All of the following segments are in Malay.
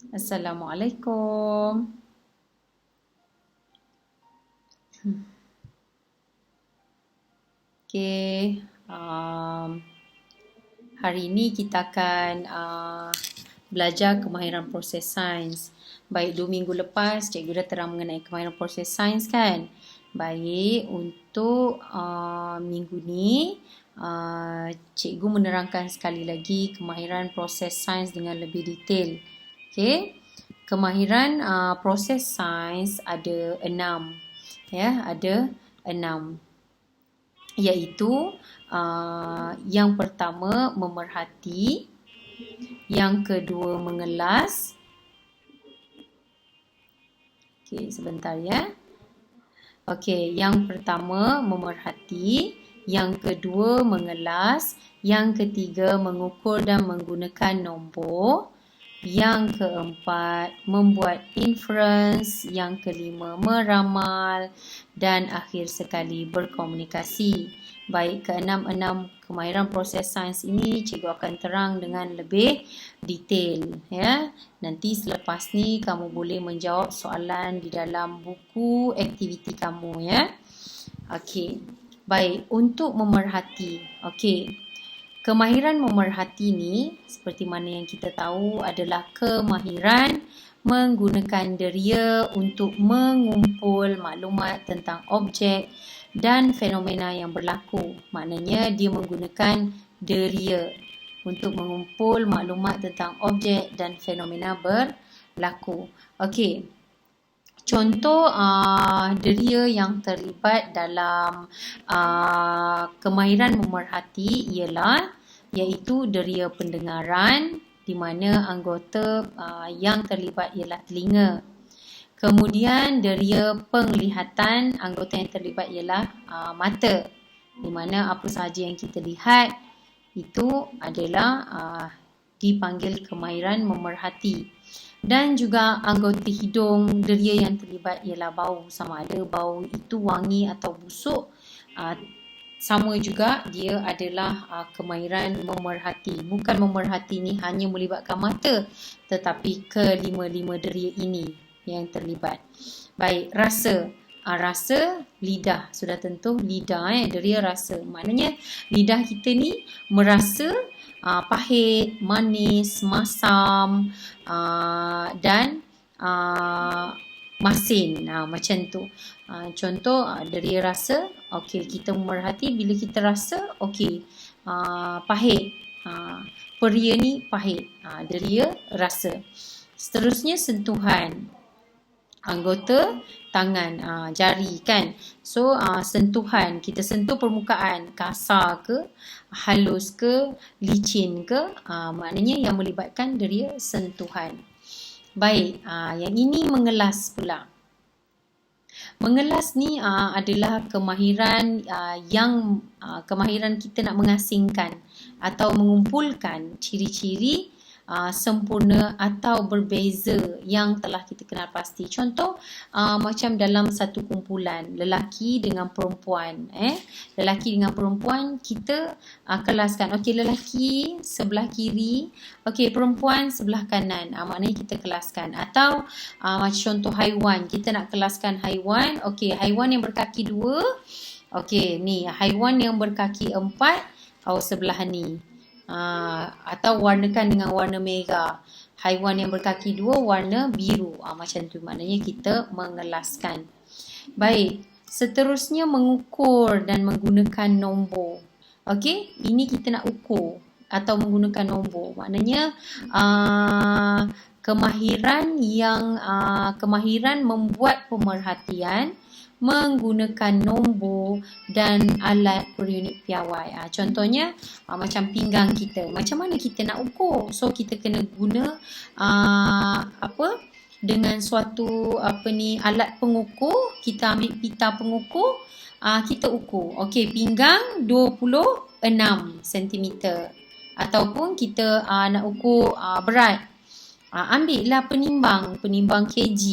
Assalamualaikum. Okey, hari ini kita akan belajar kemahiran proses sains. Baik, 2 minggu lepas cikgu dah terang mengenai kemahiran proses sains kan. Baik, untuk minggu ni cikgu menerangkan sekali lagi kemahiran proses sains dengan lebih detail. Okey, kemahiran proses sains ada 6. Ya, ada 6. Iaitu yang pertama memerhati, yang kedua mengelas. Okey, sebentar ya. Okey, yang pertama memerhati, yang kedua mengelas, yang ketiga mengukur dan menggunakan nombor, yang keempat membuat inference, yang kelima meramal dan akhir sekali berkomunikasi. Baik, keenam-enam kemahiran proses sains ini cikgu akan terang dengan lebih detail ya. Nanti selepas ni kamu boleh menjawab soalan di dalam buku aktiviti kamu ya. Okey. Baik, untuk memerhati. Okey. Kemahiran memerhati ni seperti mana yang kita tahu adalah kemahiran menggunakan deria untuk mengumpul maklumat tentang objek dan fenomena yang berlaku. Maknanya dia menggunakan deria untuk mengumpul maklumat tentang objek dan fenomena berlaku. Okey. Contoh deria yang terlibat dalam kemahiran memerhati ialah iaitu deria pendengaran di mana anggota yang terlibat ialah telinga. Kemudian deria penglihatan, anggota yang terlibat ialah mata. Di mana apa sahaja yang kita lihat itu adalah dipanggil kemahiran memerhati. Dan juga anggota hidung, deria yang terlibat ialah bau. Sama ada bau itu wangi atau busuk, sama juga dia adalah kemahiran memerhati. Bukan memerhati ni hanya melibatkan mata, tetapi kelima-lima deria ini yang terlibat. Baik, rasa. Rasa lidah, sudah tentu lidah deria rasa. Maknanya lidah kita ni merasa pahit, manis, masam dan masin, macam tu. Contoh deria rasa, okey, kita memerhati bila kita rasa okey, pahit, peria ni pahit, deria rasa. Seterusnya sentuhan, anggota tangan, jari kan. So sentuhan, kita sentuh permukaan, kasar ke, halus ke, licin ke, maknanya yang melibatkan deria sentuhan. Baik, yang ini mengelas pula. Mengelas ni adalah kemahiran yang kemahiran kita nak mengasingkan atau mengumpulkan ciri-ciri sempurna atau berbeza yang telah kita kenal pasti. Contoh macam dalam satu kumpulan lelaki dengan perempuan, lelaki dengan perempuan kita kelaskan. Okey, lelaki sebelah kiri, okey, perempuan sebelah kanan. Maknanya kita kelaskan. Atau macam contoh haiwan, kita nak kelaskan haiwan. Okey, haiwan yang berkaki 2. Okey, ni haiwan yang berkaki 4 sebelah ni. Atau warnakan dengan warna merah. Haiwan yang berkaki 2 warna biru. Macam tu, maknanya kita mengelaskan. Baik, seterusnya mengukur dan menggunakan nombor. Okey, ini kita nak ukur atau menggunakan nombor. Maknanya kemahiran yang kemahiran membuat pemerhatian menggunakan nombor dan alat per unit piawai. Contohnya macam pinggang kita. Macam mana kita nak ukur? So kita kena guna dengan suatu alat pengukur. Kita ambil pita pengukur, kita ukur. Okey, pinggang 26 cm. Ataupun kita nak ukur berat. Ambillah penimbang kg.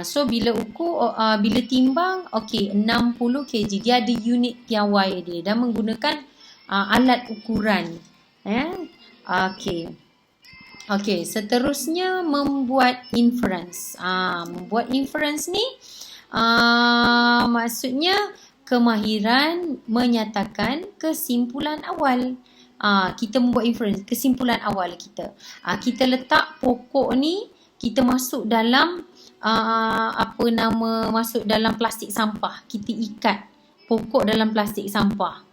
So bila ukur, bila timbang, okey, 60 kg. Dia ada unit piawai dia dan menggunakan alat ukuran. Okey. Okey, seterusnya membuat inference. Membuat inference ni maksudnya kemahiran menyatakan kesimpulan awal. Kita membuat inference, kesimpulan awal kita. Kita letak pokok ni, kita masuk dalam masuk dalam plastik sampah. Kita ikat pokok dalam plastik sampah.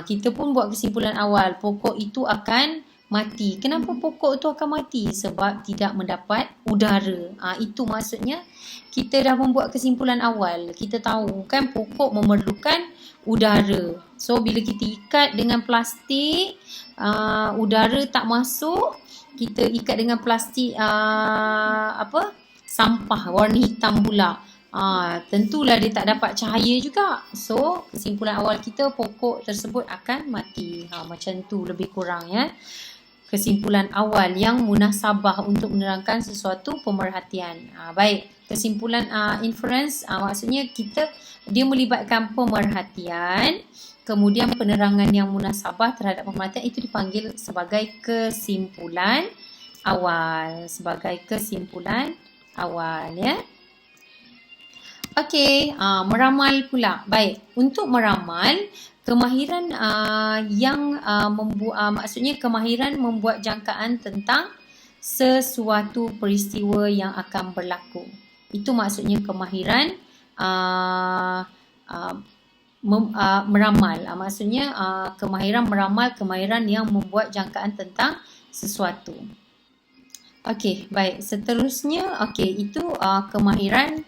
Kita pun buat kesimpulan awal, pokok itu akan mati. Kenapa pokok tu akan mati? Sebab tidak mendapat udara. Itu maksudnya kita dah membuat kesimpulan awal. Kita tahu kan pokok memerlukan udara. So bila kita ikat dengan plastik, udara tak masuk, kita ikat dengan plastik sampah warna hitam pula. Tentulah dia tak dapat cahaya juga. So kesimpulan awal kita, pokok tersebut akan mati. Macam tu lebih kurang ya. Kesimpulan awal yang munasabah untuk menerangkan sesuatu pemerhatian. Baik, kesimpulan inference maksudnya dia melibatkan pemerhatian, kemudian penerangan yang munasabah terhadap pemerhatian, itu dipanggil sebagai kesimpulan awal. Ya. Okey, meramal pula. Baik, untuk meramal, kemahiran maksudnya kemahiran membuat jangkaan tentang sesuatu peristiwa yang akan berlaku. Itu maksudnya kemahiran meramal. Maksudnya kemahiran meramal, kemahiran yang membuat jangkaan tentang sesuatu. Okey, baik. Seterusnya, itu kemahiran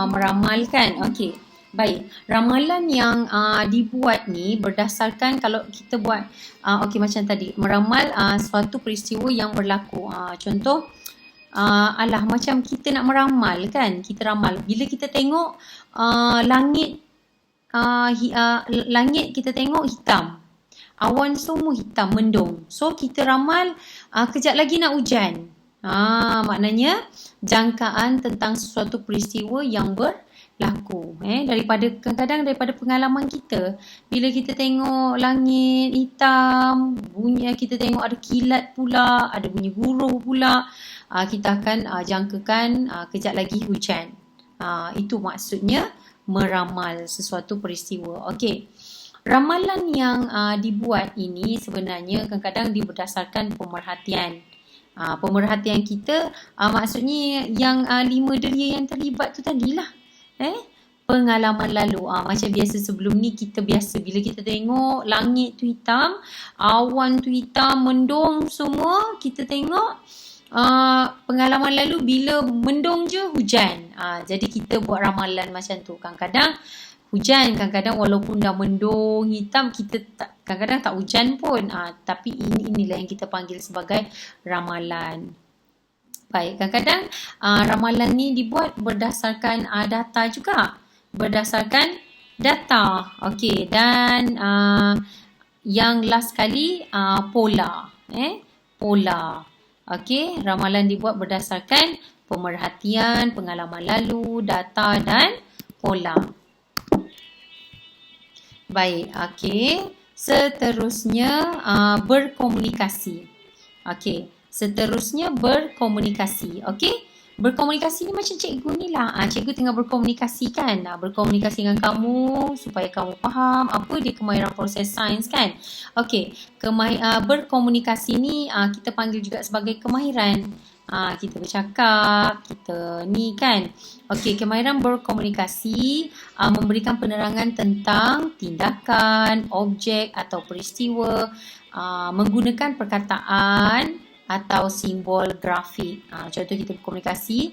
meramalkan. Okey. Baik, ramalan yang dibuat ni berdasarkan, kalau kita buat macam tadi, meramal suatu peristiwa yang berlaku. Contoh, macam kita nak meramal kan, kita ramal bila kita tengok langit kita tengok hitam, awan semua hitam, mendung. So kita ramal kejap lagi nak hujan. Maknanya jangkaan tentang sesuatu peristiwa yang berlaku. Kadang-kadang daripada pengalaman kita, bila kita tengok langit hitam, bunyi, kita tengok ada kilat pula, ada bunyi guruh pula, kita akan jangkakan kejap lagi hujan. Itu maksudnya meramal sesuatu peristiwa. Okey. Ramalan yang dibuat ini sebenarnya kadang-kadang berdasarkan pemerhatian. Pemerhatian kita, maksudnya yang 5 delia yang terlibat tu tadilah. Pengalaman lalu. Macam biasa sebelum ni, bila kita tengok langit tu hitam, awan tu hitam, mendung semua, kita tengok pengalaman lalu bila mendung je hujan. Jadi kita buat ramalan macam tu. Kadang-kadang hujan, kadang-kadang walaupun dah mendung hitam, kita kadang-kadang tak hujan pun. Tapi inilah yang kita panggil sebagai ramalan. Baik, kadang-kadang ramalan ni dibuat berdasarkan data juga. Berdasarkan data. Okey, dan yang last kali pola. Pola. Okey, ramalan dibuat berdasarkan pemerhatian, pengalaman lalu, data dan pola. Baik, okey. Seterusnya berkomunikasi. Okey. Seterusnya berkomunikasi. Okey. Berkomunikasi ni macam cikgu ni lah. Cikgu tengah berkomunikasi kan. Berkomunikasi dengan kamu supaya kamu faham apa dia kemahiran proses sains kan. Okey. Berkomunikasi ni kita panggil juga sebagai kemahiran. Kita bercakap, kita ni kan. Okey, kemahiran berkomunikasi memberikan penerangan tentang tindakan, objek atau peristiwa menggunakan perkataan atau simbol grafik. Contoh kita berkomunikasi,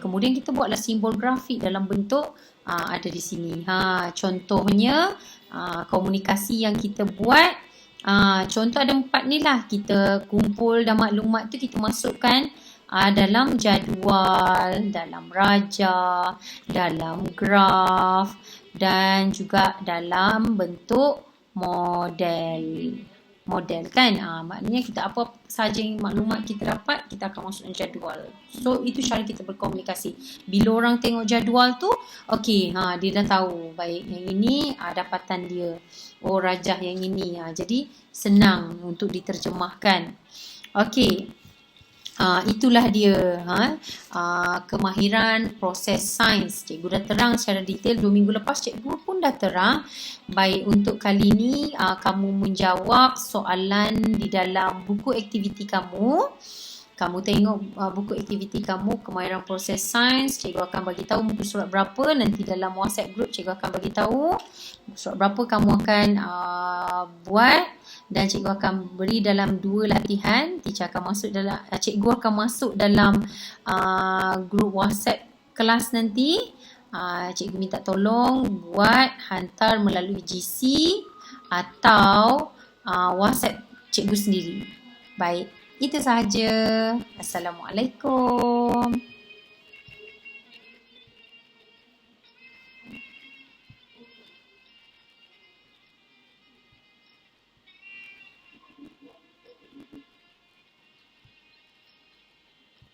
kemudian kita buatlah simbol grafik dalam bentuk ada di sini. Contohnya komunikasi yang kita buat, contoh ada 4 ni lah. Kita kumpul dan maklumat tu kita masukkan dalam jadual, dalam raja, dalam graf dan juga dalam bentuk model. Model kan, maknanya kita apa saja yang maklumat kita dapat, kita akan masukkan jadual. So itu cara kita berkomunikasi. Bila orang tengok jadual tu, okey, dia dah tahu baik yang ini dapatan dia, rajah yang ini. Jadi senang untuk diterjemahkan. Okey, Itulah dia kemahiran proses sains. Cikgu dah terang secara detail 2 minggu lepas. Cikgu pun dah terang. Baik, untuk kali ni kamu menjawab soalan di dalam buku aktiviti kamu. Kamu tengok buku aktiviti kamu, kemahiran proses sains. Cikgu akan bagi tahu muka surat berapa. Nanti dalam WhatsApp group cikgu akan bagi tahu muka surat berapa kamu akan buat. Dan cikgu akan beri dalam 2 latihan. Cikgu akan masuk dalam grup WhatsApp kelas nanti. Cikgu minta tolong buat, hantar melalui GC atau WhatsApp cikgu sendiri. Baik, itu sahaja. Assalamualaikum.